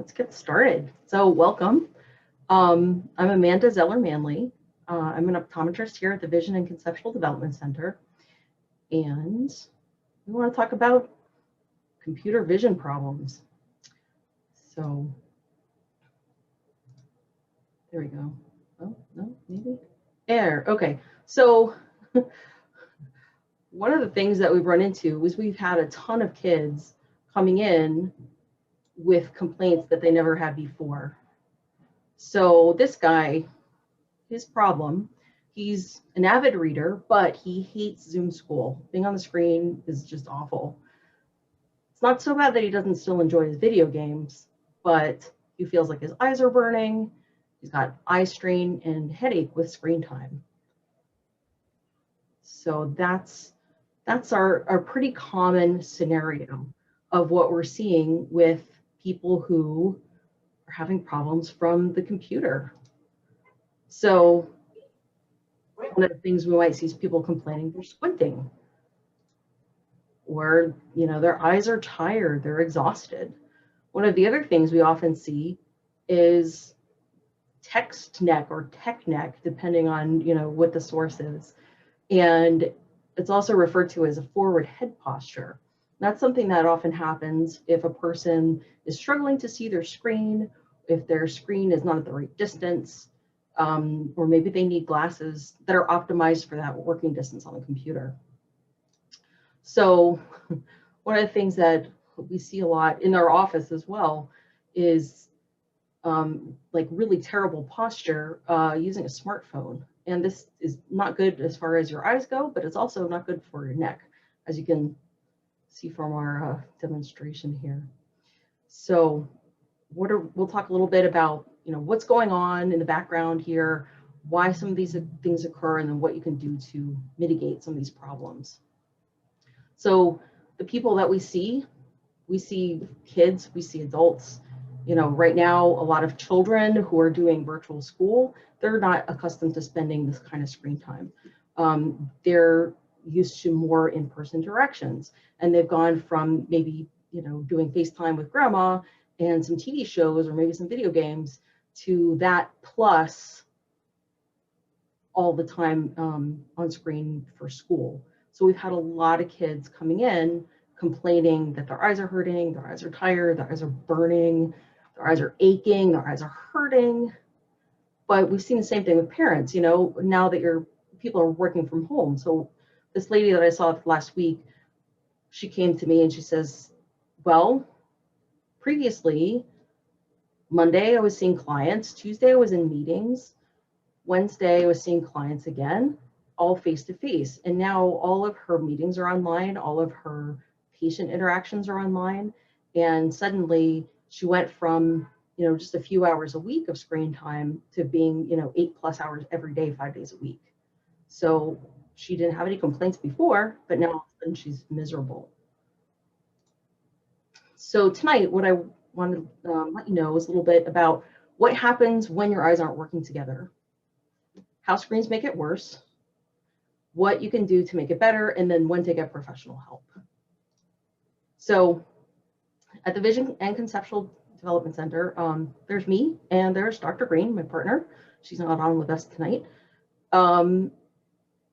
let's get started. So welcome. I'm Amanda Zeller-Manley. I'm an optometrist here at the Vision and Conceptual Development Center. And we want to talk about computer vision problems. So there we go. Oh, no, maybe. There, okay. So one of the things that we've run into is we've had a ton of kids coming in with complaints that they never had before. So this guy, his problem, he's an avid reader, but he hates Zoom school. Being on the screen is just awful. It's not so bad that he doesn't still enjoy his video games, but he feels like his eyes are burning. He's got eye strain and headache with screen time. So that's our pretty common scenario of what we're seeing with people who are having problems from the computer. So one of the things we might see is people complaining they're squinting, or their eyes are tired, they're exhausted. One of the other things we often see is text neck or tech neck, depending on what the source is. And it's also referred to as a forward head posture. That's something that often happens if a person is struggling to see their screen, if their screen is not at the right distance, or maybe they need glasses that are optimized for that working distance on the computer. So one of the things that we see a lot in our office as well is like really terrible posture using a smartphone. And this is not good as far as your eyes go, but it's also not good for your neck, as you can see from our demonstration here. So we'll talk a little bit about what's going on in the background here, why some of these things occur, and then what you can do to mitigate some of these problems. So the people that we see kids, we see adults. Right now, a lot of children who are doing virtual school, they're not accustomed to spending this kind of screen time. They're used to more in-person interactions, and they've gone from maybe doing FaceTime with grandma and some TV shows or maybe some video games to that plus all the time on screen for school. So we've had a lot of kids coming in complaining that their eyes are hurting, their eyes are tired, their eyes are burning, their eyes are aching, their eyes are hurting. But we've seen the same thing with parents, now that people are working from home. So this lady that I saw last week, she came to me and she says, well, previously, Monday I was seeing clients, Tuesday I was in meetings, Wednesday I was seeing clients again, all face-to-face. And now all of her meetings are online, all of her patient interactions are online. And suddenly she went from, just a few hours a week of screen time to being, 8+ hours every day, 5 days a week. So she didn't have any complaints before, but now all of a sudden she's miserable. So tonight, what I want to let you know is a little bit about what happens when your eyes aren't working together, how screens make it worse, what you can do to make it better, and then when to get professional help. So at the Vision and Conceptual Development Center, there's me and there's Dr. Green, my partner. She's not on with us tonight. And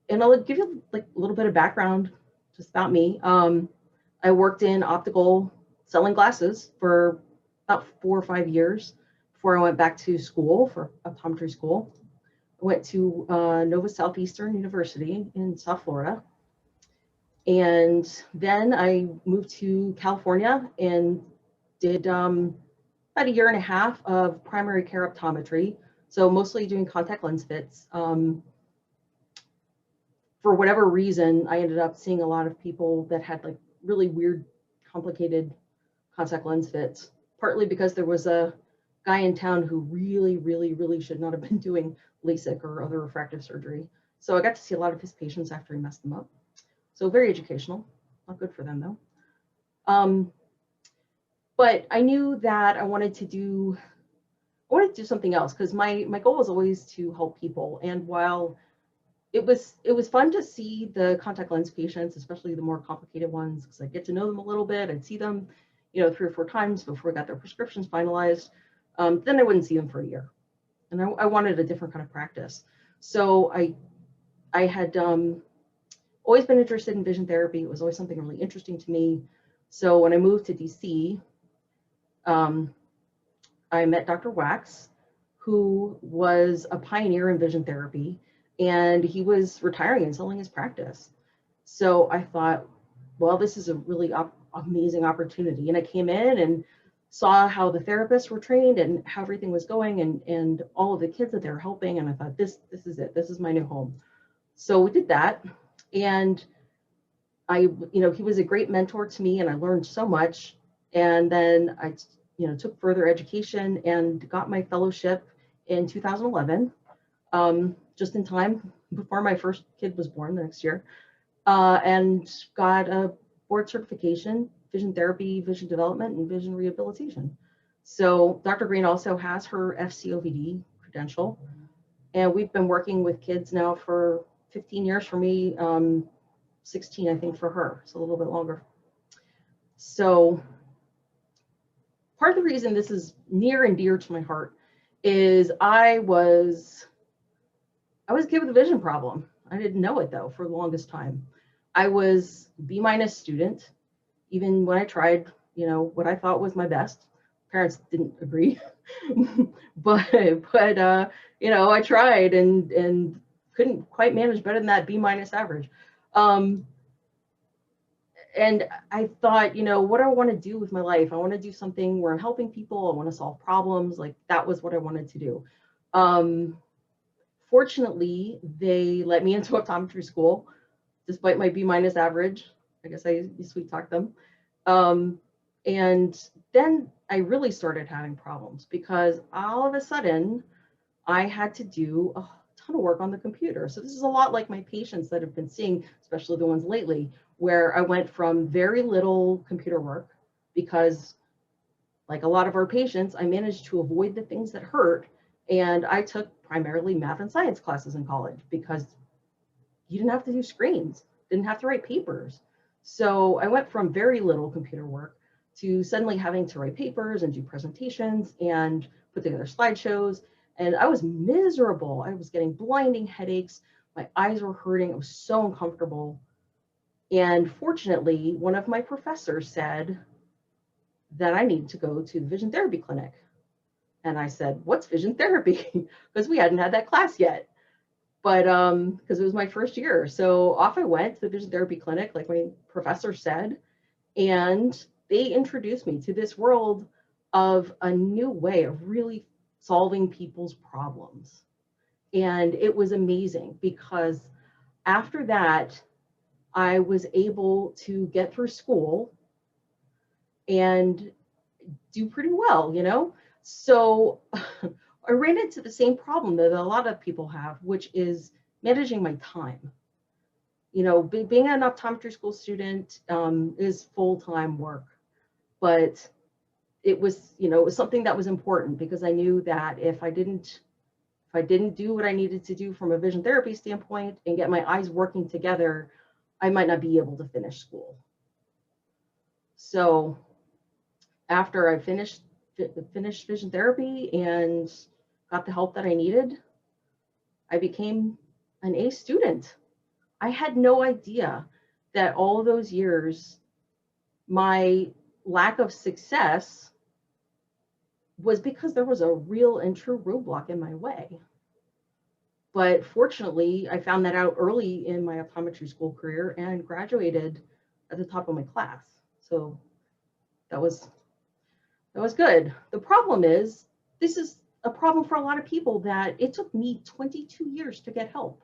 I'll give you like a little bit of background just about me. I worked in optical selling glasses for about 4 or 5 years before I went back to school for optometry school. I went to Nova Southeastern University in South Florida. And then I moved to California and did about 1.5 years of primary care optometry. So mostly doing contact lens fits. For whatever reason, I ended up seeing a lot of people that had like really weird, complicated contact lens fits, partly because there was a guy in town who really, really, really should not have been doing LASIK or other refractive surgery. So I got to see a lot of his patients after he messed them up. So very educational, not good for them though. But I knew that I wanted to do something else because my goal was always to help people. And while it was fun to see the contact lens patients, especially the more complicated ones, because I get to know them a little bit. I'd see them, you know, 3 or 4 times before I got their prescriptions finalized. Then I wouldn't see them for a year. And I wanted a different kind of practice. So I had always been interested in vision therapy. It was always something really interesting to me. So when I moved to DC, I met Dr. Wax, who was a pioneer in vision therapy, and he was retiring and selling his practice. So I thought, well, this is a really amazing opportunity. And I came in and saw how the therapists were trained and how everything was going, and all of the kids that they were helping. And I thought, this is it. This is my new home. So we did that. And he was a great mentor to me, and I learned so much. And then I, took further education and got my fellowship in 2011, just in time before my first kid was born the next year, and got a board certification, vision therapy, vision development, and vision rehabilitation. So Dr. Green also has her FCOVD credential, and we've been working with kids now for 15 years for me, 16, I think, for her, so a little bit longer. So part of the reason this is near and dear to my heart is I was given a vision problem. I didn't know it, though, for the longest time. I was B- student, even when I tried, what I thought was my best. Parents didn't agree, but I tried and couldn't quite manage better than that B- average. And I thought, what do I want to do with my life? I want to do something where I'm helping people. I want to solve problems. Like, that was what I wanted to do. Fortunately, they let me into optometry school, despite my B- average. I guess I sweet talked them. And then I really started having problems because all of a sudden I had to do a ton of work on the computer. So this is a lot like my patients that have been seeing, especially the ones lately, where I went from very little computer work because, like a lot of our patients, I managed to avoid the things that hurt. And I took primarily math and science classes in college because you didn't have to do screens, didn't have to write papers. So I went from very little computer work to suddenly having to write papers and do presentations and put together slideshows. And I was miserable. I was getting blinding headaches. My eyes were hurting. It was so uncomfortable. And fortunately, one of my professors said that I needed to go to the vision therapy clinic. And I said, what's vision therapy? Because we hadn't had that class yet. But because it was my first year. So off I went to the vision therapy clinic, like my professor said, and they introduced me to this world of a new way of really solving people's problems. And it was amazing because after that, I was able to get through school and do pretty well. So I ran into the same problem that a lot of people have, which is managing my time. Being an optometry school student is full-time work, but it was something that was important because I knew that if I didn't do what I needed to do from a vision therapy standpoint and get my eyes working together, I might not be able to finish school. So after I finished vision therapy and got the help that I needed, I became an A student. I had no idea that all those years, my lack of success was because there was a real and true roadblock in my way. But fortunately, I found that out early in my optometry school career and graduated at the top of my class. So that was good. The problem is, this is a problem for a lot of people, that it took me 22 years to get help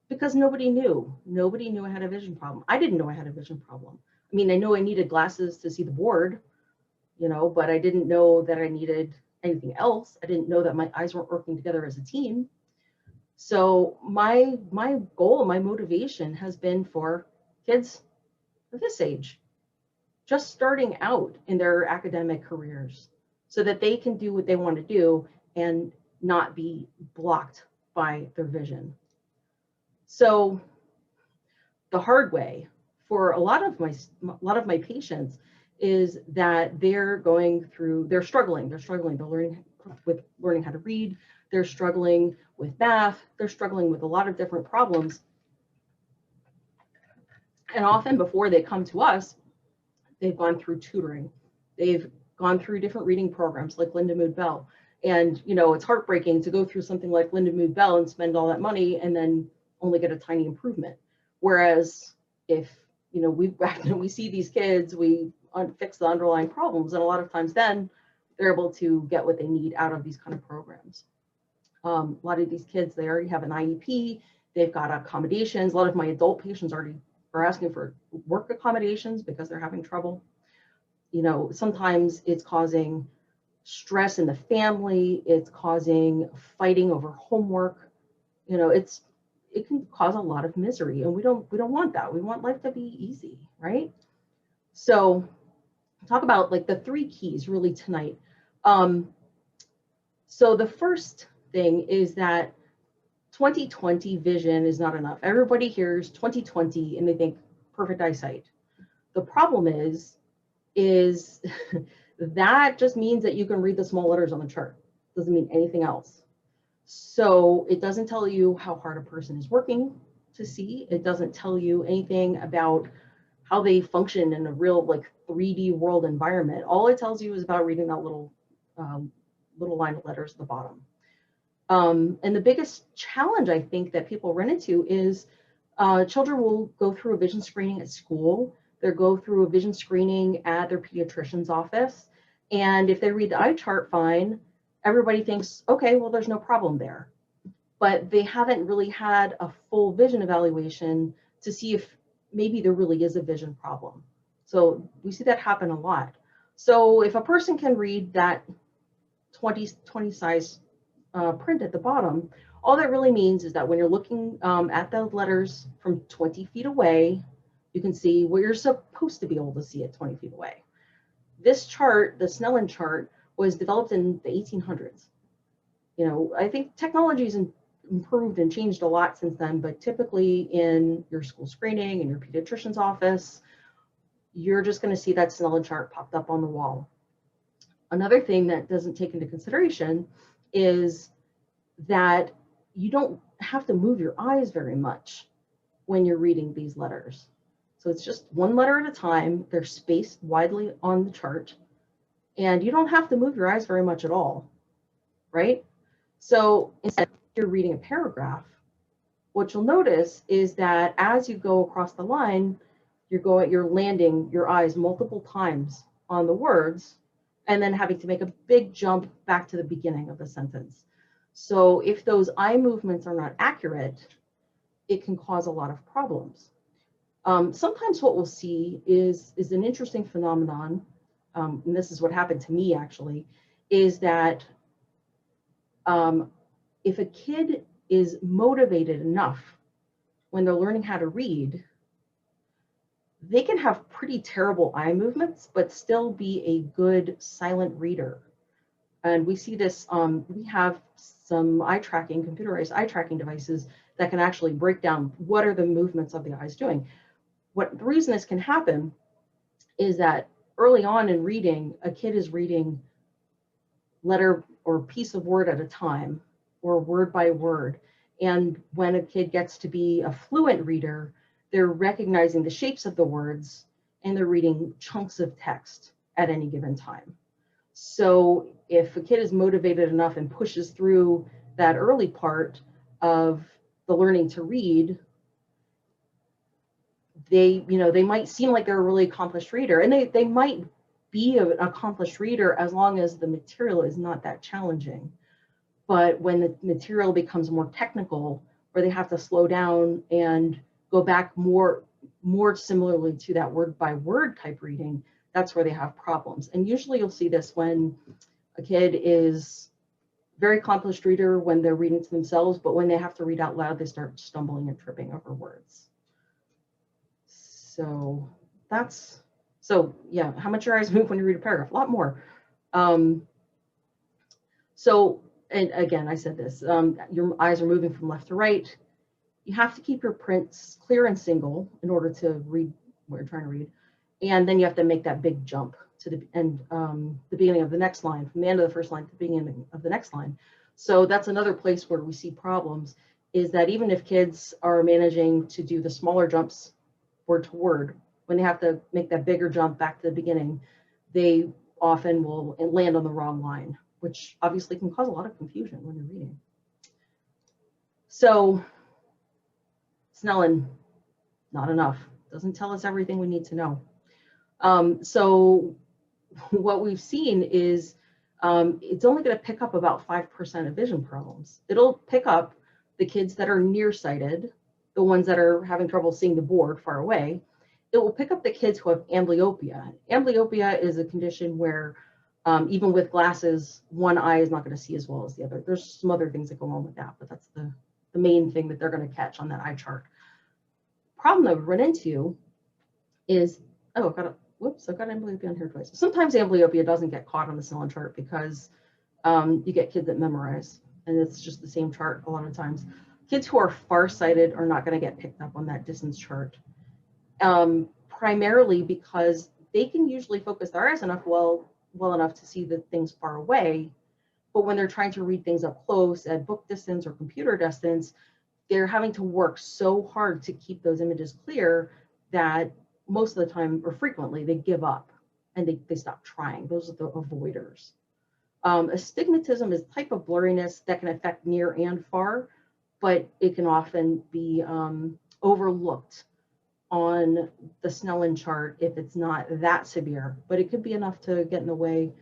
because nobody knew. Nobody knew I had a vision problem. I didn't know I had a vision problem. I mean, I know I needed glasses to see the board, but I didn't know that I needed anything else. I didn't know that my eyes weren't working together as a team. So my goal, my motivation has been for kids of this age, just starting out in their academic careers, so that they can do what they want to do and not be blocked by their vision. So the hard way for a lot of my patients is that they're struggling. They're learning how to read. They're struggling with math. They're struggling with a lot of different problems. And often before they come to us, they've gone through tutoring. They've gone through different reading programs like Linda Mood Bell. And, it's heartbreaking to go through something like Linda Mood Bell and spend all that money and then only get a tiny improvement. Whereas if, we see these kids, we fix the underlying problems, and a lot of times then they're able to get what they need out of these kind of programs. A lot of these kids, they already have an IEP, they've got accommodations. A lot of my adult patients already are asking for work accommodations because they're having trouble. Sometimes it's causing stress in the family, it's causing fighting over homework. It can cause a lot of misery, and we don't want that. We want life to be easy, right? So talk about like the 3 keys really tonight. So the first thing is that 20/20 vision is not enough. Everybody hears 20/20 and they think perfect eyesight. The problem is that just means that you can read the small letters on the chart. Doesn't mean anything else. So it doesn't tell you how hard a person is working to see. It doesn't tell you anything about how they function in a real like 3D world environment. All it tells you is about reading that little line of letters at the bottom. And the biggest challenge I think that people run into is children will go through a vision screening at school. They'll go through a vision screening at their pediatrician's office. And if they read the eye chart fine, everybody thinks, okay, well, there's no problem there. But they haven't really had a full vision evaluation to see if maybe there really is a vision problem. So we see that happen a lot. So if a person can read that 20 size print at the bottom, all that really means is that when you're looking at the letters from 20 feet away, you can see what you're supposed to be able to see at 20 feet away. This chart, the Snellen chart, was developed in the 1800s. I think technology's improved and changed a lot since then, but typically in your school screening, in your pediatrician's office, you're just going to see that Snellen chart popped up on the wall. Another thing that doesn't take into consideration is that you don't have to move your eyes very much when you're reading these letters. So it's just one letter at a time. They're spaced widely on the chart, and you don't have to move your eyes very much at all, right? So instead, if you're reading a paragraph, what you'll notice is that as you go across the line, you're landing your eyes multiple times on the words and then having to make a big jump back to the beginning of the sentence. So if those eye movements are not accurate, it can cause a lot of problems. Sometimes what we'll see is an interesting phenomenon, and this is what happened to me actually, is that if a kid is motivated enough when they're learning how to read, they can have pretty terrible eye movements, but still be a good silent reader. And we see this, we have some computerized eye tracking devices that can actually break down what are the movements of the eyes doing. The reason this can happen is that early on in reading, a kid is reading letter or piece of word at a time, or word by word. And when a kid gets to be a fluent reader, they're recognizing the shapes of the words and they're reading chunks of text at any given time. So if a kid is motivated enough and pushes through that early part of the learning to read, they might seem like they're a really accomplished reader, and they might be an accomplished reader as long as the material is not that challenging. But when the material becomes more technical, where they have to slow down and go back more similarly to that word by word type reading, that's where they have problems. And usually you'll see this when a kid is very accomplished reader when they're reading to themselves, but when they have to read out loud, they start stumbling and tripping over words. So yeah, how much your eyes move when you read a paragraph? A lot more. And again, I said this, your eyes are moving from left to right. You have to keep your prints clear and single in order to read what you're trying to read. And then you have to make that big jump to the end, the beginning of the next line, from the end of the first line to the beginning of the next line. So that's another place where we see problems, is that even if kids are managing to do the smaller jumps word to word, when they have to make that bigger jump back to the beginning, they often will land on the wrong line, which obviously can cause a lot of confusion when you're reading. So Snellen, not enough. Doesn't tell us everything we need to know. So what we've seen is it's only going to pick up about 5% of vision problems. It'll pick up the kids that are nearsighted, the ones that are having trouble seeing the board far away. It will pick up the kids who have amblyopia. Amblyopia is a condition where even with glasses, one eye is not going to see as well as the other. There's some other things that go on with that, but that's the main thing that they're going to catch on that eye chart. Problem that we run into is, oh, I've got amblyopia on here twice. Sometimes amblyopia doesn't get caught on the Snellen chart because you get kids that memorize, and it's just the same chart a lot of times. Kids who are farsighted are not going to get picked up on that distance chart, primarily because they can usually focus their eyes well enough to see the things far away, but when they're trying to read things up close at book distance or computer distance, they're having to work so hard to keep those images clear that most of the time, or frequently, they give up and they stop trying. Those are the avoiders. Astigmatism is a type of blurriness that can affect near and far, but it can often be overlooked on the Snellen chart if it's not that severe, but it could be enough to get in the way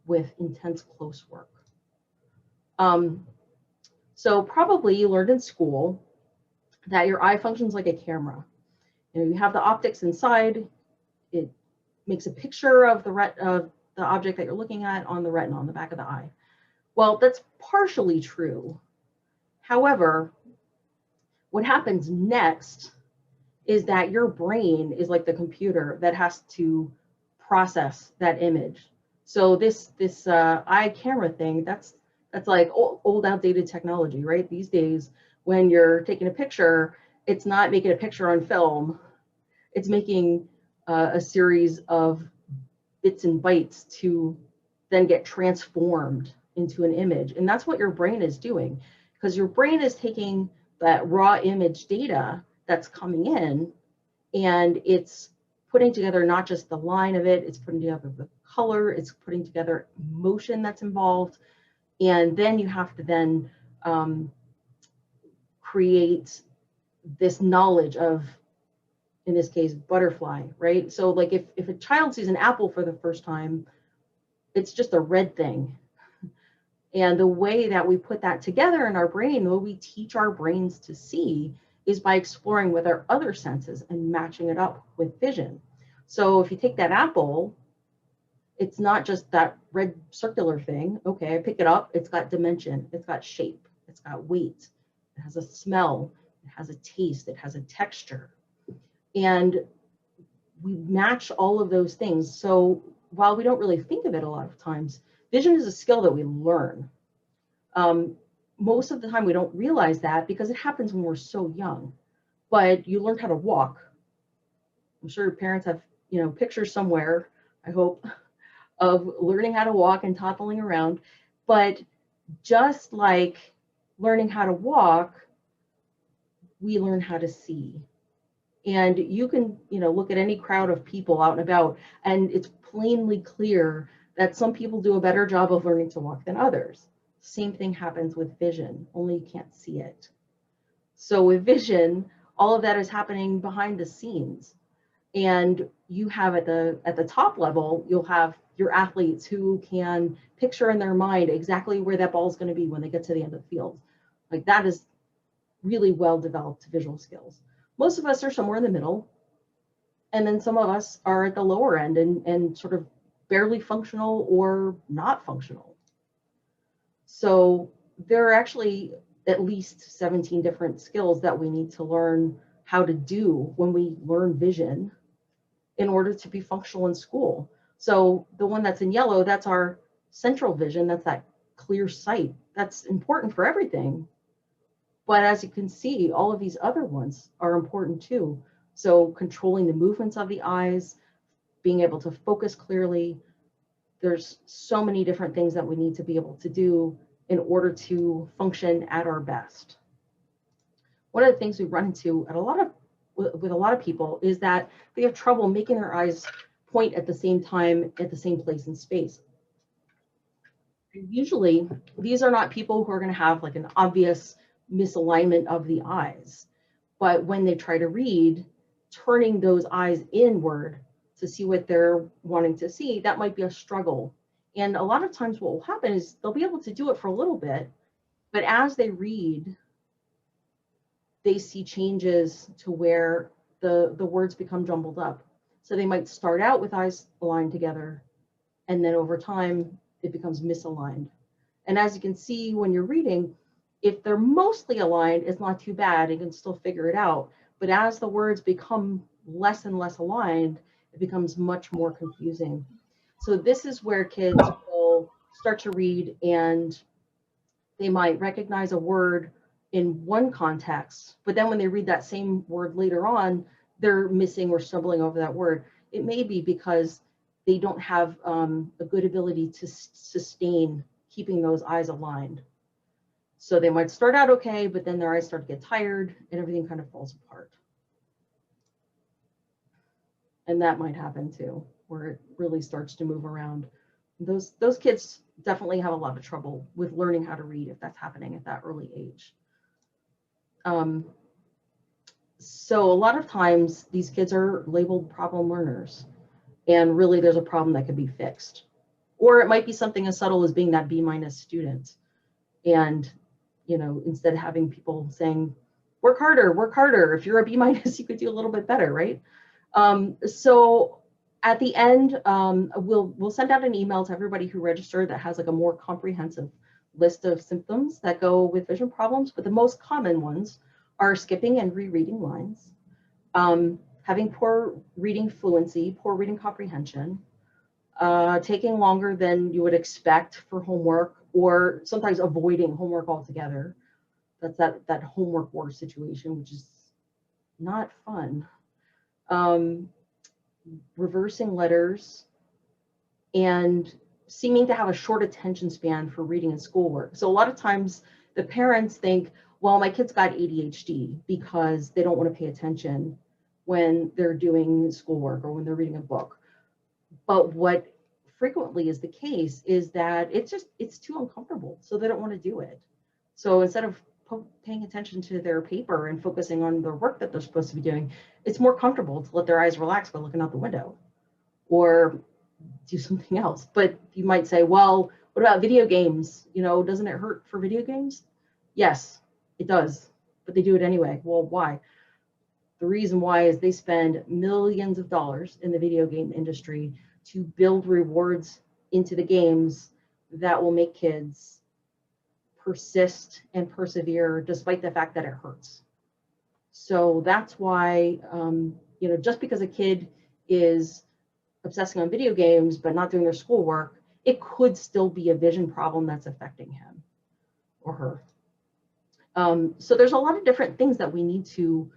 with intense close work. So probably you learned in school that your eye functions like a camera. You have the optics inside. It makes a picture of the object that you're looking at on the retina, on the back of the eye. Well, that's partially true. However, what happens next is that your brain is like the computer that has to process that image. So this eye camera thing, that's like old outdated technology, right? These days, when you're taking a picture, it's not making a picture on film. It's making a series of bits and bytes to then get transformed into an image. And that's what your brain is doing, because your brain is taking that raw image data that's coming in, and it's putting together not just the line of it, it's putting together the color, it's putting together motion that's involved. And then you have to then create this knowledge of, in this case, butterfly, right? So like if a child sees an apple for the first time, it's just a red thing. And the way that we put that together in our brain, the way we teach our brains to see, is by exploring with our other senses and matching it up with vision. So if you take that apple, it's not just that red circular thing. Okay, I pick it up, it's got dimension, it's got shape, it's got weight, it has a smell, it has a taste, it has a texture. And we match all of those things. So while we don't really think of it a lot of times, vision is a skill that we learn. Most of the time we don't realize that because it happens when we're so young. But you learned how to walk. I'm sure your parents have, pictures somewhere, I hope, of learning how to walk and toddling around. But just like learning how to walk, we learn how to see. And you can, look at any crowd of people out and about, and it's plainly clear that some people do a better job of learning to walk than others. Same thing happens with vision, only you can't see it. So with vision, all of that is happening behind the scenes. And you have at the top level, you'll have your athletes who can picture in their mind exactly where that ball is going to be when they get to the end of the field. Like, that is really well developed visual skills. Most of us are somewhere in the middle, and then some of us are at the lower end and sort of barely functional or not functional. So there are actually at least 17 different skills that we need to learn how to do when we learn vision in order to be functional in school. So the one that's in yellow, that's our central vision, that's that clear sight. That's important for everything. But as you can see, all of these other ones are important too. So controlling the movements of the eyes, being able to focus clearly. There's so many different things that we need to be able to do in order to function at our best. One of the things we run into at with a lot of people is that they have trouble making their eyes point at the same time at the same place in space. Usually, these are not people who are going to have like an obvious misalignment of the eyes, but when they try to read, turning those eyes inward to see what they're wanting to see, that might be a struggle. And a lot of times what will happen is they'll be able to do it for a little bit, but as they read, they see changes to where the words become jumbled up. So they might start out with eyes aligned together, and then over time, it becomes misaligned. And as you can see when you're reading, if they're mostly aligned, it's not too bad. You can still figure it out. But as the words become less and less aligned, it becomes much more confusing. So this is where kids will start to read and they might recognize a word in one context, but then when they read that same word later on, they're missing or stumbling over that word. It may be because they don't have a good ability to sustain keeping those eyes aligned. So they might start out okay, but then their eyes start to get tired and everything kind of falls apart. And that might happen too, where it really starts to move around. Those kids definitely have a lot of trouble with learning how to read if that's happening at that early age. So a lot of times these kids are labeled problem learners, and really there's a problem that could be fixed. Or it might be something as subtle as being that B- student. And, you know, instead of having people saying, work harder, work harder. If you're a B-, you could do a little bit better, right? So at the end, we'll send out an email to everybody who registered that has like a more comprehensive list of symptoms that go with vision problems, but the most common ones are skipping and rereading lines, having poor reading fluency, poor reading comprehension, taking longer than you would expect for homework, or sometimes avoiding homework altogether. That's that homework war situation, which is not fun. Reversing letters, and seeming to have a short attention span for reading and schoolwork. So a lot of times the parents think, well, my kid's got ADHD because they don't want to pay attention when they're doing schoolwork or when they're reading a book. But what frequently is the case is that it's too uncomfortable, so they don't want to do it. So instead of paying attention to their paper and focusing on the work that they're supposed to be doing, it's more comfortable to let their eyes relax by looking out the window or do something else. But you might say, well, what about video games? You know, doesn't it hurt for video games? Yes, it does, but they do it anyway. Well, why? The reason why is they spend millions of dollars in the video game industry to build rewards into the games that will make kids persist and persevere despite the fact that it hurts. So that's why, you know, just because a kid is obsessing on video games but not doing their schoolwork, it could still be a vision problem that's affecting him or her. So there's a lot of different things that we need to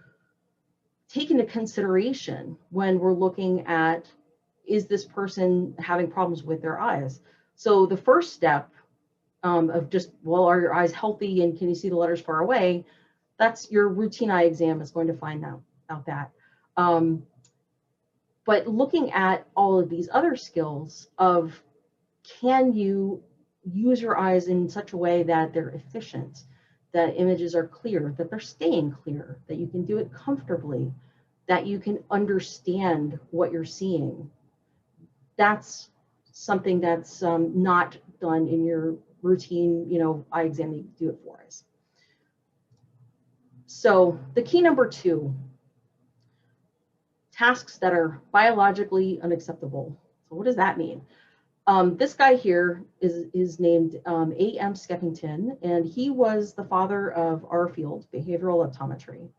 take into consideration when we're looking at, is this person having problems with their eyes? So the first step of just, well, are your eyes healthy and can you see the letters far away? That's your routine eye exam is going to find out that. But looking at all of these other skills of, can you use your eyes in such a way that they're efficient, that images are clear, that they're staying clear, that you can do it comfortably, that you can understand what you're seeing. That's something that's not done in your routine, you know, eye exam that you do it for us. So the key number 2, tasks that are biologically unacceptable. So what does that mean? This guy here is named A.M. Skeffington, and he was the father of our field, behavioral optometry,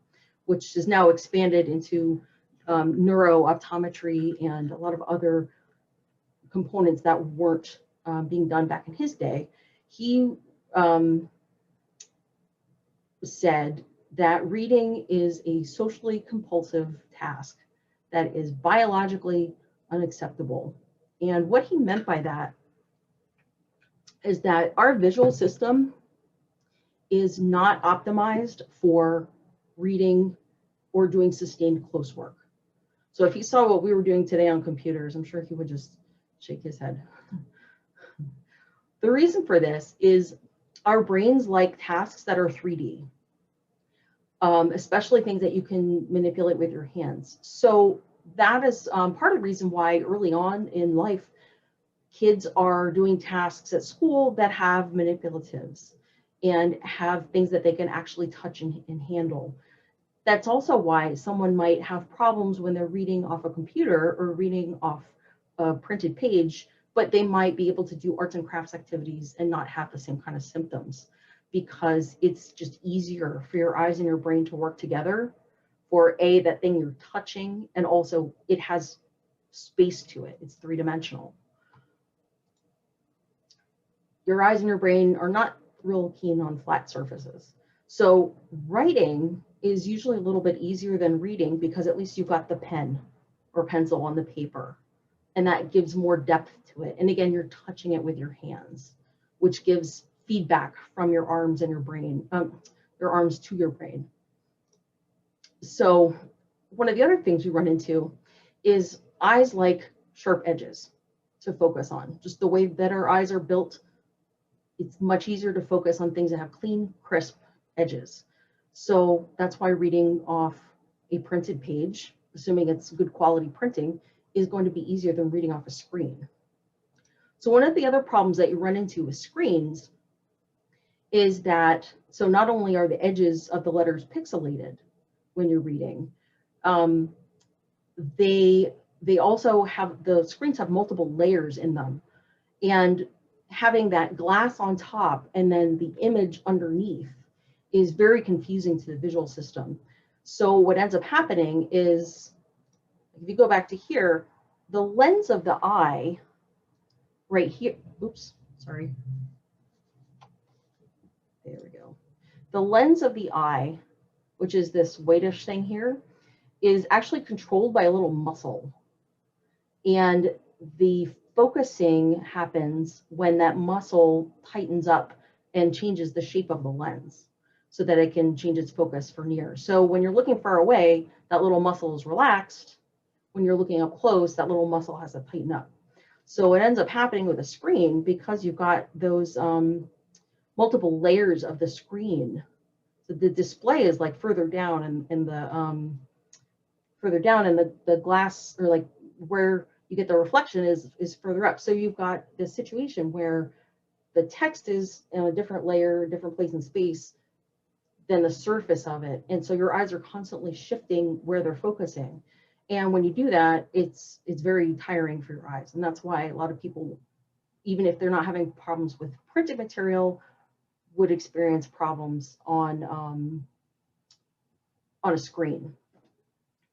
which is now expanded into neurooptometry and a lot of other components that weren't being done back in his day. He said that reading is a socially compulsive task that is biologically unacceptable. And what he meant by that is that our visual system is not optimized for reading or doing sustained close work. So if he saw what we were doing today on computers, I'm sure he would just shake his head. The reason for this is our brains like tasks that are 3D, especially things that you can manipulate with your hands. So that is part of the reason why early on in life, kids are doing tasks at school that have manipulatives and have things that they can actually touch and handle. That's also why someone might have problems when they're reading off a computer or reading off a printed page, but they might be able to do arts and crafts activities and not have the same kind of symptoms, because it's just easier for your eyes and your brain to work together for that thing you're touching, and also it has space to it. It's three-dimensional. Your eyes and your brain are not real keen on flat surfaces. So writing is usually a little bit easier than reading, because at least you've got the pen or pencil on the paper, and that gives more depth to it. And again, you're touching it with your hands, which gives feedback from your arms and your brain, your arms to your brain. So one of the other things we run into is eyes like sharp edges to focus on. Just the way that our eyes are built, it's much easier to focus on things that have clean, crisp edges. So that's why reading off a printed page, assuming it's good quality printing, is going to be easier than reading off a screen. So one of the other problems that you run into with screens is that, so not only are the edges of the letters pixelated when you're reading, they also have, the screens have multiple layers in them. And having that glass on top and then the image underneath is very confusing to the visual system. So what ends up happening is, if you go back to here, the lens of the eye right here, oops, sorry. There we go. The lens of the eye, which is this whitish thing here, is actually controlled by a little muscle. And the focusing happens when that muscle tightens up and changes the shape of the lens so that it can change its focus for near. So when you're looking far away, that little muscle is relaxed. When you're looking up close, that little muscle has to tighten up. So what ends up happening with a screen, because you've got those multiple layers of the screen, so the display is like further down in the the glass, or like where you get the reflection is further up. So you've got this situation where the text is in a different layer, different place in space than the surface of it. And so your eyes are constantly shifting where they're focusing. And when you do that, it's very tiring for your eyes. And that's why a lot of people, even if they're not having problems with printed material, would experience problems on a screen.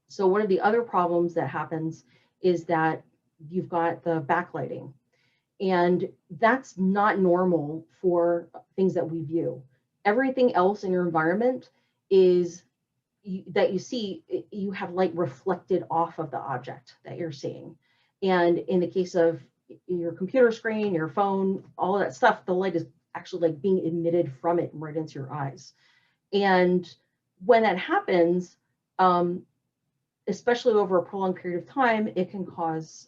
So one of the other problems that happens is that you've got the backlighting, and that's not normal for things that we view. Everything else in your environment is that you see, you have light reflected off of the object that you're seeing. And in the case of your computer screen, your phone, all of that stuff, the light is actually like being emitted from it right into your eyes. And when that happens, especially over a prolonged period of time, it can cause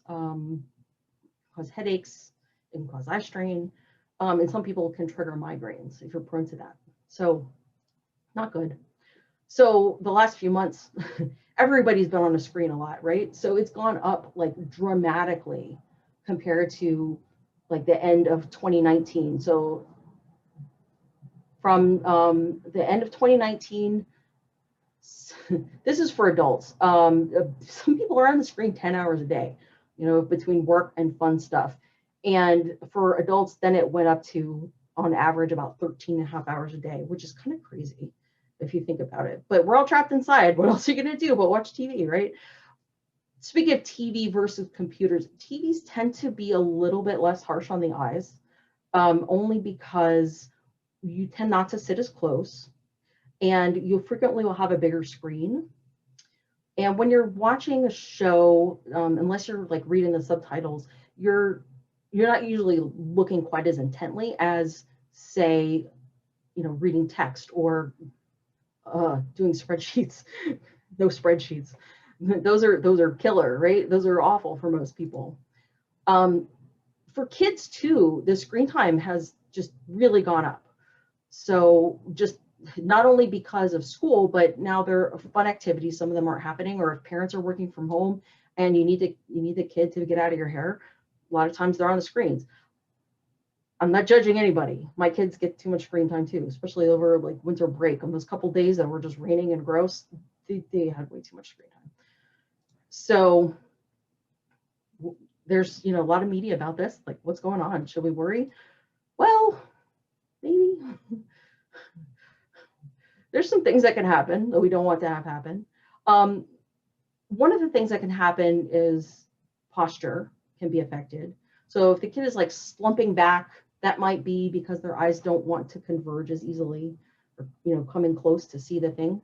headaches, it can cause eye strain, and some people can trigger migraines if you're prone to that. So not good. So the last few months, everybody's been on a screen a lot, right? So it's gone up like dramatically compared to like the end of 2019. So from the end of 2019, this is for adults. Some people are on the screen 10 hours a day, you know, between work and fun stuff. And for adults, then it went up to, on average, about 13 and a half hours a day, which is kind of crazy if you think about it. But we're all trapped inside. What else are you going to do but watch TV, right? Speaking of TV versus computers, TVs tend to be a little bit less harsh on the eyes, only because you tend not to sit as close, and you frequently will have a bigger screen. And when you're watching a show, unless you're like reading the subtitles, you're not usually looking quite as intently as, say, reading text or doing spreadsheets. No spreadsheets. Those are killer, right? Those are awful for most people. For kids too, the screen time has just really gone up. So just not only because of school, but now there are fun activities. Some of them aren't happening, or if parents are working from home and you need the kid to get out of your hair, a lot of times they're on the screens. I'm not judging anybody. My kids get too much screen time too, especially over like winter break. On those couple days that were just raining and gross, they had way too much screen time. So there's a lot of media about this. Like, what's going on? Should we worry? Well, maybe. There's some things that can happen that we don't want to have happen. One of the things that can happen is posture can be affected. So if the kid is like slumping back, that might be because their eyes don't want to converge as easily, or come in close to see the thing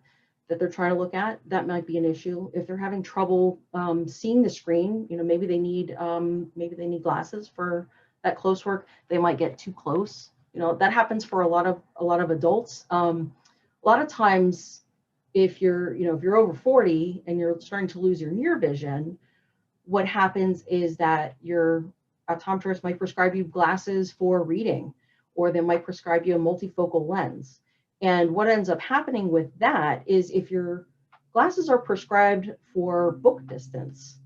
that they're trying to look at. That might be an issue. If they're having trouble seeing the screen, maybe they need glasses for that close work. They might get too close. That happens for a lot of adults. A lot of times, if you're over 40 and you're starting to lose your near vision, what happens is that your optometrist might prescribe you glasses for reading, or they might prescribe you a multifocal lens. And what ends up happening with that is, if your glasses are prescribed for book distance,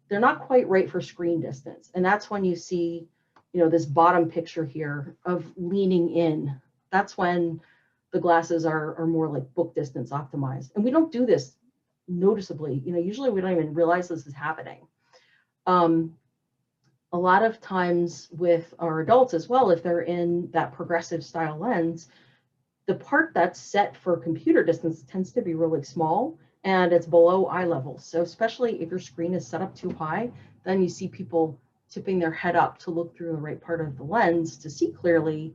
they're not quite right for screen distance. And that's when you see, this bottom picture here of leaning in. That's when the glasses are more like book distance optimized. And we don't do this noticeably. Usually we don't even realize this is happening. A lot of times with our adults as well, if they're in that progressive style lens, the part that's set for computer distance tends to be really small, and it's below eye level. So especially if your screen is set up too high, then you see people tipping their head up to look through the right part of the lens to see clearly,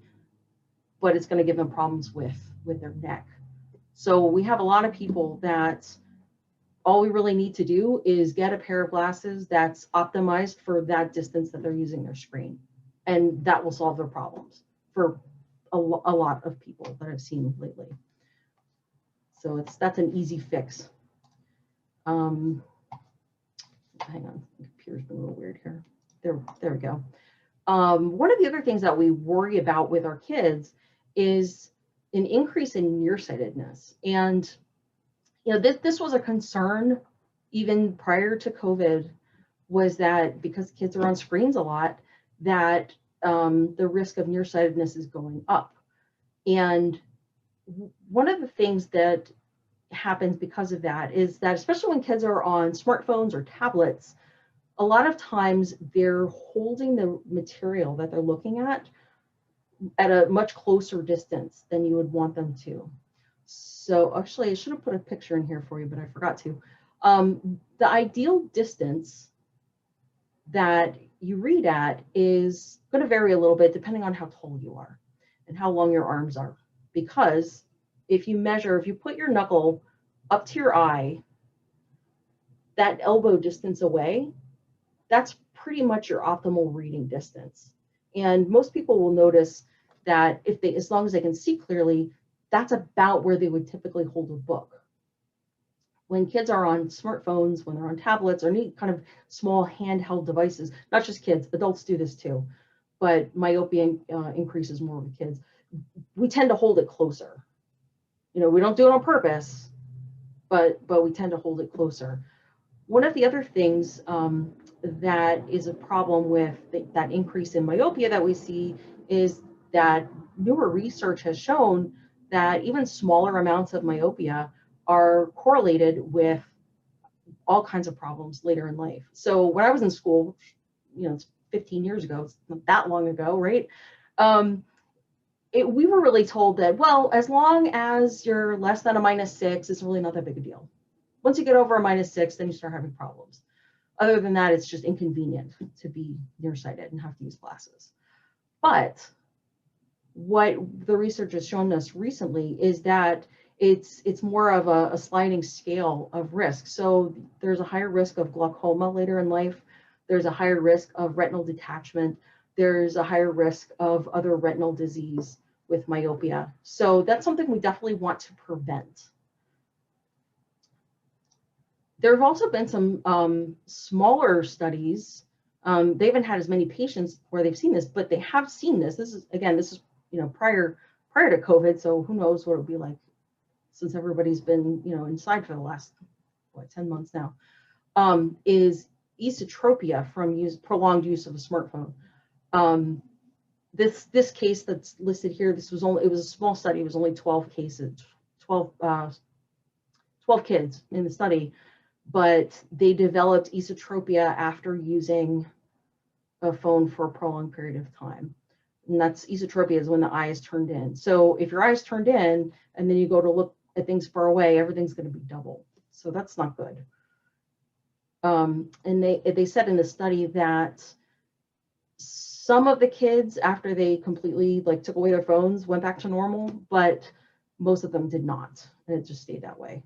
but it's going to give them problems with their neck. So we have a lot of people that all we really need to do is get a pair of glasses that's optimized for that distance that they're using their screen. And that will solve their problems for a lot of people that I've seen lately. So that's an easy fix. Hang on, the computer's been a little weird here. There we go. One of the other things that we worry about with our kids is an increase in nearsightedness. And this was a concern even prior to COVID, was that because kids are on screens a lot, that the risk of nearsightedness is going up. And one of the things that happens because of that is that, especially when kids are on smartphones or tablets, a lot of times they're holding the material that they're looking at a much closer distance than you would want them to. So actually, I should have put a picture in here for you, but I forgot to. The ideal distance that you read at is going to vary a little bit depending on how tall you are and how long your arms are. Because if you put your knuckle up to your eye, that elbow distance away, that's pretty much your optimal reading distance. And most people will notice that as long as they can see clearly, that's about where they would typically hold a book. When kids are on smartphones, when they're on tablets, or any kind of small handheld devices, not just kids, adults do this too, but myopia increases more with kids. We tend to hold it closer. We don't do it on purpose, but we tend to hold it closer. One of the other things that is a problem with that increase in myopia that we see is that newer research has shown that even smaller amounts of myopia are correlated with all kinds of problems later in life. So when I was in school, it's 15 years ago, it's not that long ago, right? We were really told that, well, as long as you're less than a -6, it's really not that big a deal. Once you get over a -6, then you start having problems. Other than that, it's just inconvenient to be nearsighted and have to use glasses. But what the research has shown us recently is that it's more of a sliding scale of risk. So there's a higher risk of glaucoma later in life. There's a higher risk of retinal detachment. There's a higher risk of other retinal disease with myopia. So that's something we definitely want to prevent. There have also been some smaller studies. They haven't had as many patients where they've seen this, but they have seen this. This is, again, this is, you know, prior to COVID. So who knows what it would be like since everybody's been, you know, inside for the last, what, 10 months now, is esotropia from prolonged use of a smartphone. This case that's listed here, it was a small study. It was only 12 cases, 12 kids in the study, but they developed esotropia after using a phone for a prolonged period of time. And that's esotropia, is when the eye is turned in. So if your eye is turned in and then you go to look at things far away, everything's going to be double. So that's not good. And they said in the study that some of the kids, after they completely like took away their phones, went back to normal, but most of them did not, and it just stayed that way.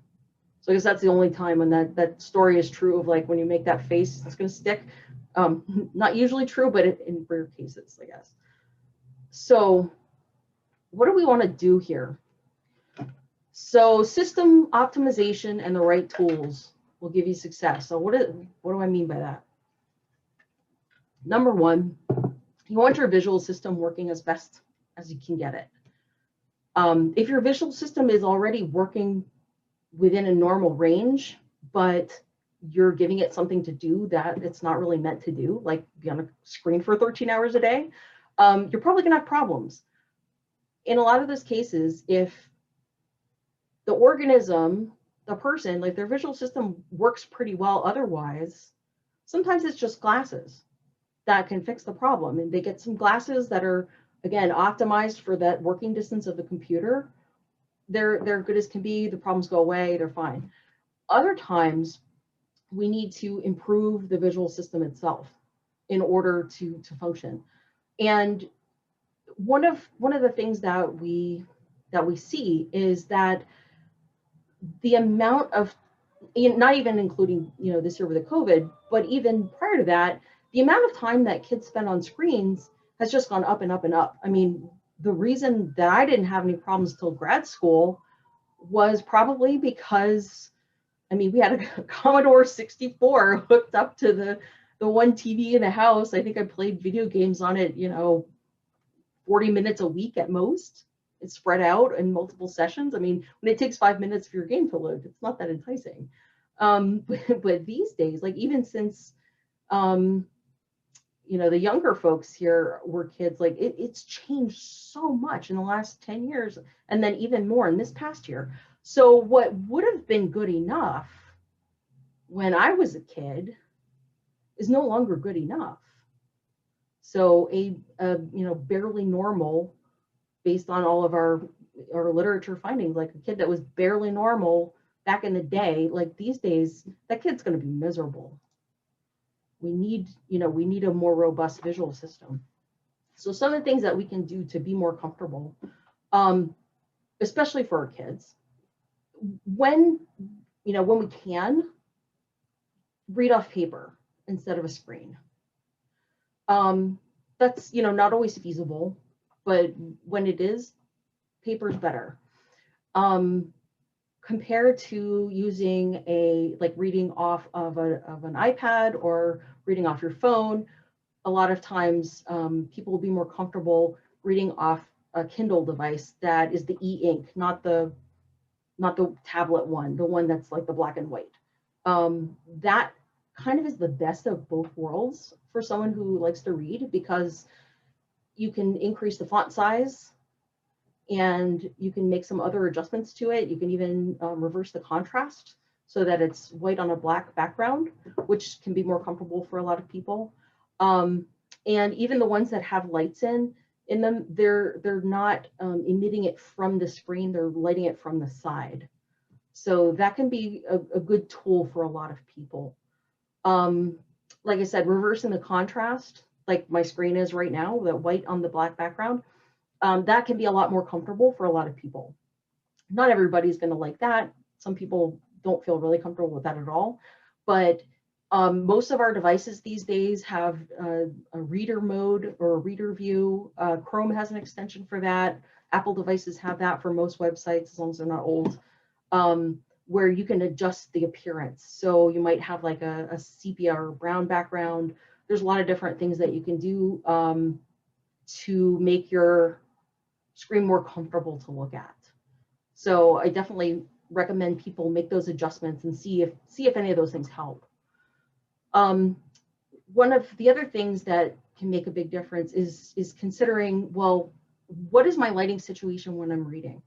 So I guess that's the only time when that story is true of like when you make that face, it's going to stick. Not usually true, but in rare cases, I guess. So what do we want to do here? So system optimization and the right tools will give you success. So what do I mean by that? Number one, you want your visual system working as best as you can get it. If your visual system is already working within a normal range, but you're giving it something to do that it's not really meant to do, like be on a screen for 13 hours a day, you're probably gonna have problems. In a lot of those cases, if the organism, the person, like their visual system works pretty well otherwise, sometimes it's just glasses that can fix the problem. And they get some glasses that are, again, optimized for that working distance of the computer. They're good as can be, the problems go away, they're fine. Other times, we need to improve the visual system itself in order to function. And one of the things that we see is that the amount of, not even including, you know, this year with the COVID, but even prior to that, the amount of time that kids spend on screens has just gone up and up and up. I mean, the reason that I didn't have any problems till grad school was probably because, I mean, we had a Commodore 64 hooked up to the one TV in the house. I think I played video games on it, you know, 40 minutes a week at most. It's spread out in multiple sessions. I mean, when it takes 5 minutes for your game to load, it's not that enticing. But these days, like even since, you know, the younger folks here were kids, like it's changed so much in the last 10 years, and then even more in this past year. So what would have been good enough when I was a kid is no longer good enough. So a you know, barely normal, based on all of our literature findings, like a kid that was barely normal back in the day, like these days, that kid's going to be miserable. We need, you know, we need a more robust visual system. So some of the things that we can do to be more comfortable, especially for our kids, when, you know, when we can, read off paper instead of a screen. That's, you know, not always feasible, but when it is, paper is better. Compared to using like reading off of an iPad or reading off your phone, a lot of times people will be more comfortable reading off a Kindle device that is the e-ink, not the tablet one, the one that's like the black and white. That kind of is the best of both worlds for someone who likes to read, because you can increase the font size and you can make some other adjustments to it. You can even reverse the contrast so that it's white on a black background, which can be more comfortable for a lot of people. And even the ones that have lights in them, they're not emitting it from the screen, they're lighting it from the side. So that can be a good tool for a lot of people. Like I said, reversing the contrast, like my screen is right now, the white on the black background, that can be a lot more comfortable for a lot of people. Not everybody's going to like that. Some people don't feel really comfortable with that at all. But most of our devices these days have a reader mode or a reader view. Chrome has an extension for that. Apple devices have that for most websites, as long as they're not old, where you can adjust the appearance. So you might have like a sepia or brown background. There's a lot of different things that you can do to make your screen more comfortable to look at. So I definitely recommend people make those adjustments and see if any of those things help. One of the other things that can make a big difference is considering, well, what is my lighting situation when I'm reading?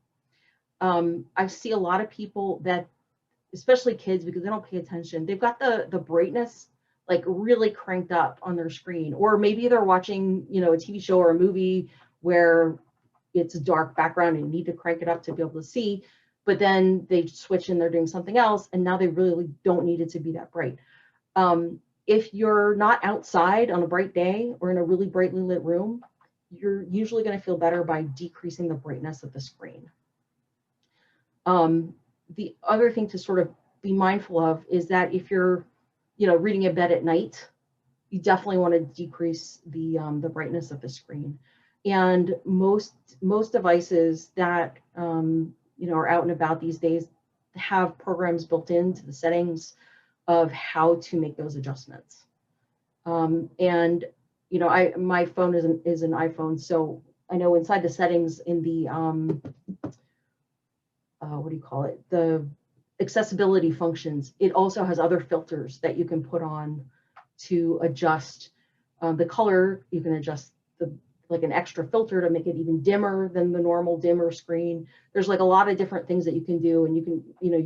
I see a lot of people that, especially kids, because they don't pay attention, they've got the brightness like really cranked up on their screen, or maybe they're watching, you know, a TV show or a movie where it's a dark background and you need to crank it up to be able to see, but then they switch and they're doing something else, and now they really don't need it to be that bright. If you're not outside on a bright day or in a really brightly lit room, you're usually going to feel better by decreasing the brightness of the screen. The other thing to sort of be mindful of is that if you're, you know, reading in bed at night, you definitely want to decrease the brightness of the screen. And most devices that you know, are out and about these days have programs built into the settings of how to make those adjustments. And you know, my phone is an iPhone, so I know inside the settings in the what do you call it? The accessibility functions, it also has other filters that you can put on to adjust the color. You can adjust like an extra filter to make it even dimmer than the normal dimmer screen. There's like a lot of different things that you can do, and you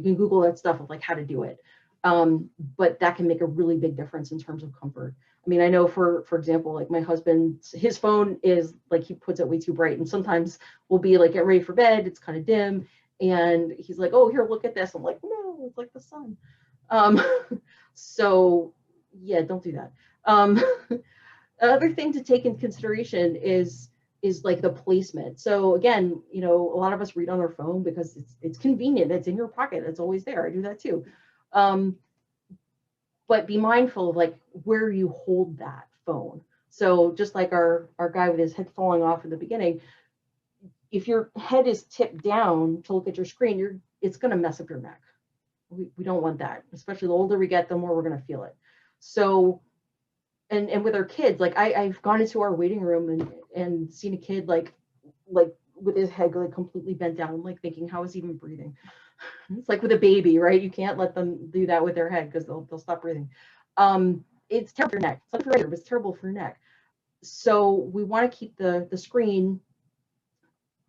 can Google that stuff of like how to do it. But that can make a really big difference in terms of comfort. I mean, I know for example, like my husband, his phone is like, he puts it way too bright, and sometimes we'll be like getting ready for bed, it's kind of dim, and he's like, oh, here, look at this. I'm like, no, it's like the sun. So yeah, don't do that. Another thing to take into consideration is like the placement. So again, you know, a lot of us read on our phone because it's convenient. It's in your pocket. It's always there. I do that too. But be mindful of like where you hold that phone. So just like our guy with his head falling off in the beginning, if your head is tipped down to look at your screen, it's going to mess up your neck. We don't want that. Especially the older we get, the more we're going to feel it. So, and with our kids, like I've gone into our waiting room and seen a kid like with his head like completely bent down, like thinking, how is he even breathing? It's like with a baby, right? You can't let them do that with their head because they'll stop breathing. It's terrible for your neck. It's not for your, but it's terrible for your neck. So we want to keep the screen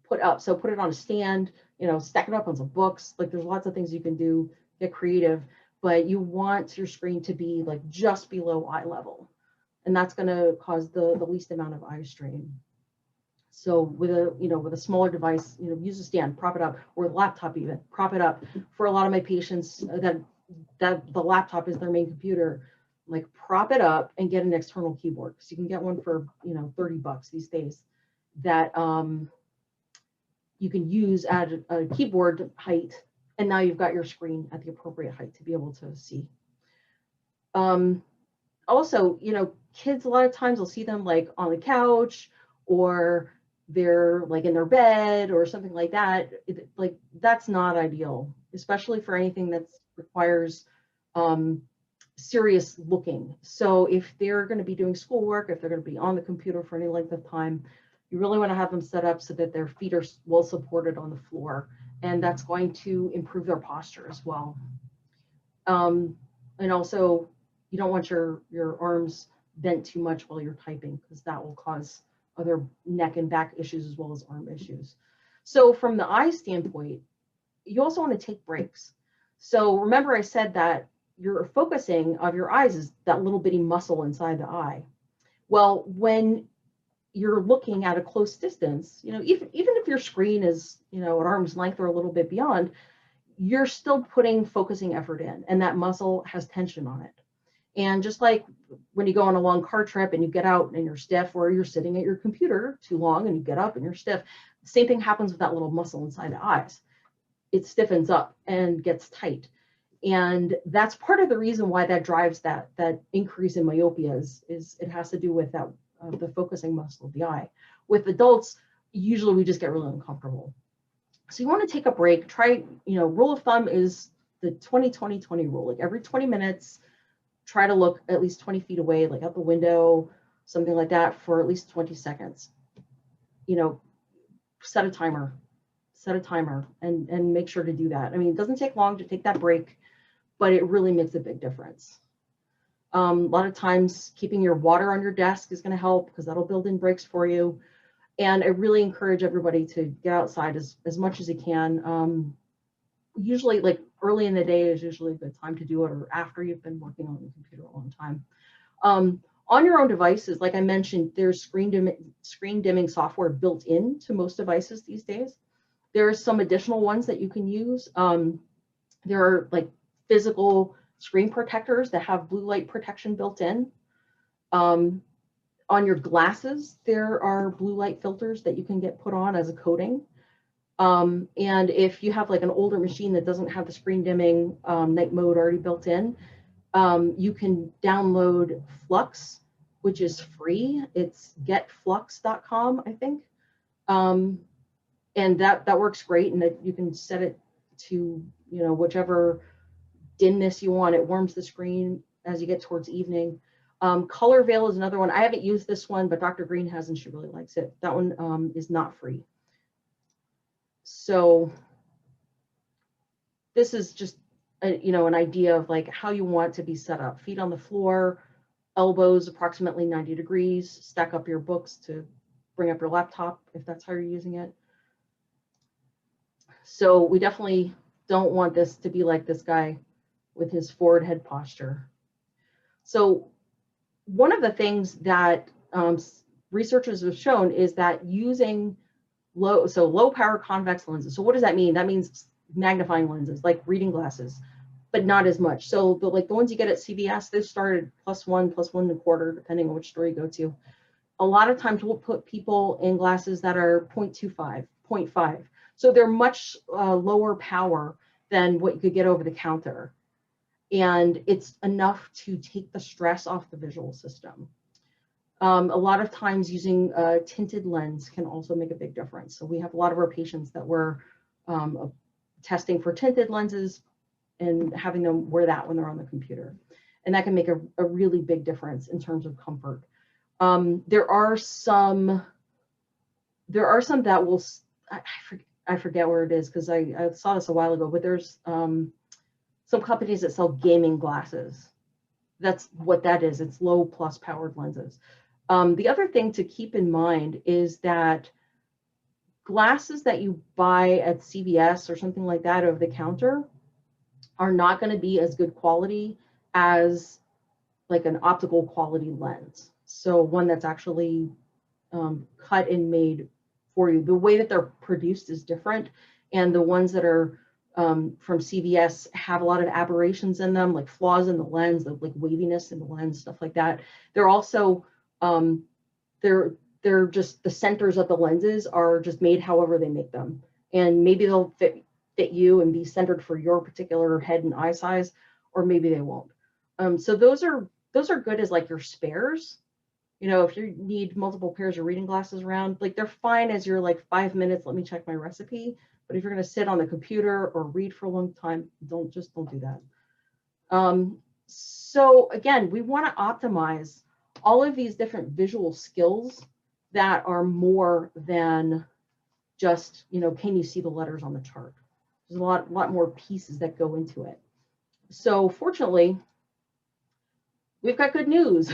put up. So put it on a stand, you know, stack it up on some books. Like there's lots of things you can do, get creative, but you want your screen to be like just below eye level. And that's going to cause the least amount of eye strain. So with a smaller device, you know, use a stand, prop it up, or the laptop even, prop it up. For a lot of my patients that the laptop is their main computer, like prop it up and get an external keyboard. So you can get one for, you know, $30 these days that you can use at a keyboard height, and now you've got your screen at the appropriate height to be able to see. Also, you know, kids, a lot of times I'll see them like on the couch, or they're like in their bed or something like that. Like that's not ideal, especially for anything that requires serious looking. So if they're going to be doing schoolwork, if they're going to be on the computer for any length of time, you really want to have them set up so that their feet are well supported on the floor, and that's going to improve their posture as well. And also, you don't want your arms bent too much while you're typing, because that will cause other neck and back issues as well as arm issues. So from the eye standpoint, you also want to take breaks. So remember I said that your focusing of your eyes is that little bitty muscle inside the eye. Well, when you're looking at a close distance, you know, even if your screen is, you know, at arm's length or a little bit beyond, you're still putting focusing effort in, and that muscle has tension on it. And just like when you go on a long car trip and you get out and you're stiff, or you're sitting at your computer too long and you get up and you're stiff, the same thing happens with that little muscle inside the eyes. it stiffens up and gets tight. And that's part of the reason why that drives that increase in myopia is it has to do with that the focusing muscle of the eye. With adults, usually we just get really uncomfortable. So you want to take a break. Try, rule of thumb is the 20-20-20 rule. Like every 20 minutes, try to look at least 20 feet away, like out the window, something like that, for at least 20 seconds. Set a timer and make sure to do that. I mean, it doesn't take long to take that break, but it really makes a big difference. A lot of times keeping your water on your desk is going to help because that'll build in breaks for you. And I really encourage everybody to get outside as much as you can. Usually like early in the day is usually a good time to do it, or after you've been working on the computer a long time. On your own devices, like I mentioned, there's screen dimming software built into most devices these days. There are some additional ones that you can use. There are like physical screen protectors that have blue light protection built in. On your glasses, there are blue light filters that you can get put on as a coating. And if you have like an older machine that doesn't have the screen dimming night mode already built in, you can download Flux, which is free. It's getflux.com, I think. And that works great, and that you can set it to whichever dimness you want. It warms the screen as you get towards evening. Color Veil is another one. I haven't used this one, but Dr. Green has, and she really likes it. That one is not free. So this is just an idea of like how you want to be set up. Feet on the floor, elbows approximately 90 degrees. Stack up your books to bring up your laptop if that's how you're using it. So we definitely don't want this to be like this guy with his forward head posture. So one of the things that researchers have shown is that using low power convex lenses. So what does that mean? That means magnifying lenses, like reading glasses, but not as much. So the ones you get at CVS, they started +1, +1.25, depending on which store you go to. A lot of times we'll put people in glasses that are 0.25, 0.5. So they're much lower power than what you could get over the counter. And it's enough to take the stress off the visual system. A lot of times using a tinted lens can also make a big difference. So we have a lot of our patients that we're testing for tinted lenses and having them wear that when they're on the computer. And that can make a really big difference in terms of comfort. There are some that will, I forget where it is because I saw this a while ago, but there's some companies that sell gaming glasses. That's what that is. It's low plus powered lenses. The other thing to keep in mind is that glasses that you buy at CVS or something like that over the counter are not going to be as good quality as like an optical quality lens. So one that's actually cut and made for you. The way that they're produced is different, and the ones that are from CVS have a lot of aberrations in them, like flaws in the lens, like waviness in the lens, stuff like that. They're also they're just the centers of the lenses are just made however they make them, and maybe they'll fit you and be centered for your particular head and eye size, or maybe they won't. So those are good as like your spares. If you need multiple pairs of reading glasses around, like they're fine as your like 5 minutes, let me check my recipe. But if you're going to sit on the computer or read for a long time, don't do that. So again, we want to optimize all of these different visual skills that are more than just, can you see the letters on the chart? There's a lot more pieces that go into it. So fortunately, we've got good news.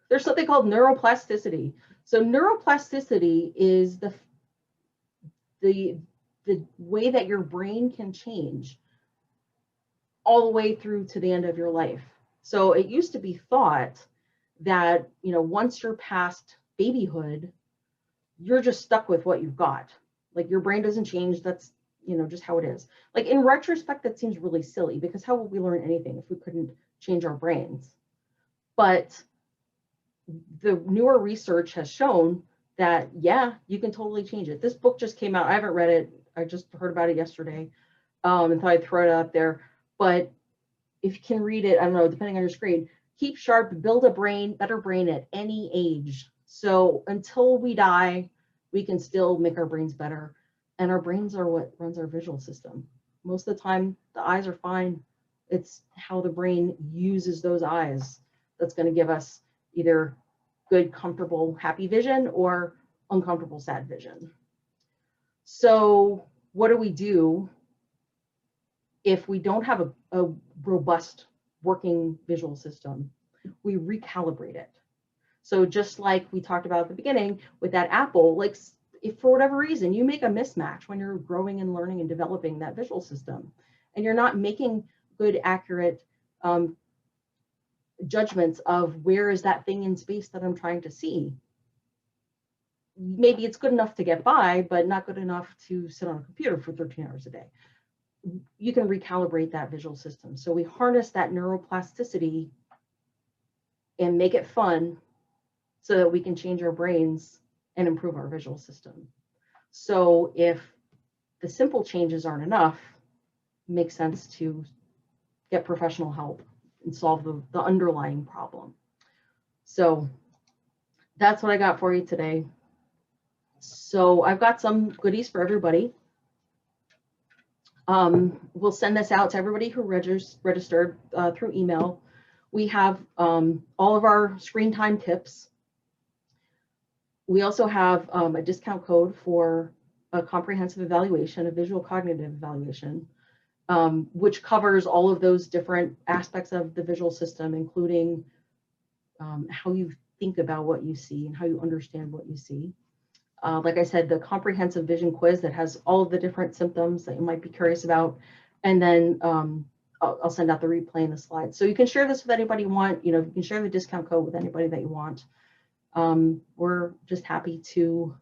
There's something called neuroplasticity. So neuroplasticity is the way that your brain can change all the way through to the end of your life. So it used to be thought that, once you're past babyhood, you're just stuck with what you've got. Like your brain doesn't change. That's, just how it is. Like in retrospect, that seems really silly because how would we learn anything if we couldn't change our brains? But the newer research has shown that, yeah, you can totally change it. This book just came out. I haven't read it. I just heard about it yesterday, and thought I'd throw it out there. But if you can read it, I don't know, depending on your screen, keep sharp, build a better brain at any age. So until we die, we can still make our brains better. And our brains are what runs our visual system. Most of the time, the eyes are fine. It's how the brain uses those eyes that's going to give us either good, comfortable, happy vision or uncomfortable, sad vision. So what do we do if we don't have a robust working visual system? We recalibrate it. So just like we talked about at the beginning with that apple, like if for whatever reason you make a mismatch when you're growing and learning and developing that visual system, and you're not making good, accurate judgments of where is that thing in space that I'm trying to see, maybe it's good enough to get by, but not good enough to sit on a computer for 13 hours a day. You can recalibrate that visual system. So we harness that neuroplasticity and make it fun so that we can change our brains and improve our visual system. So if the simple changes aren't enough, it makes sense to get professional help and solve the underlying problem. So that's what I got for you today. So I've got some goodies for everybody. We'll send this out to everybody who registered through email. We have all of our screen time tips. We also have a discount code for a comprehensive evaluation, a visual cognitive evaluation, which covers all of those different aspects of the visual system, including how you think about what you see and how you understand what you see. Like I said, the comprehensive vision quiz that has all of the different symptoms that you might be curious about. And then I'll send out the replay and the slides. So you can share this with anybody you want. You know, you can share the discount code with anybody that you want. We're just happy to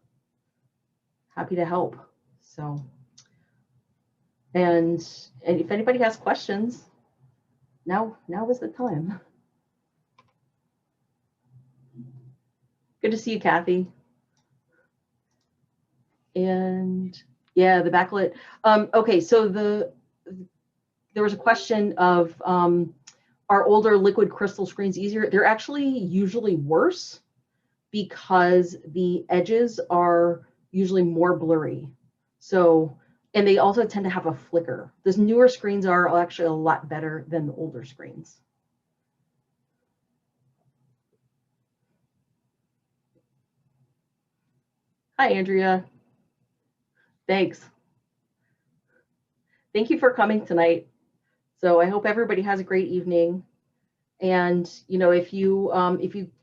help. So, and if anybody has questions, now is the time. Good to see you, Kathy. And yeah, the backlit. Okay, so there was a question of are older liquid crystal screens easier? They're actually usually worse because the edges are usually more blurry. So, and they also tend to have a flicker. Those newer screens are actually a lot better than the older screens. Hi, Andrea. Thanks. Thank you for coming tonight. So I hope everybody has a great evening. And you know, if you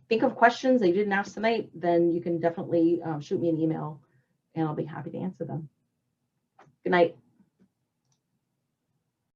think of questions that you didn't ask tonight, then you can definitely shoot me an email and I'll be happy to answer them. Good night.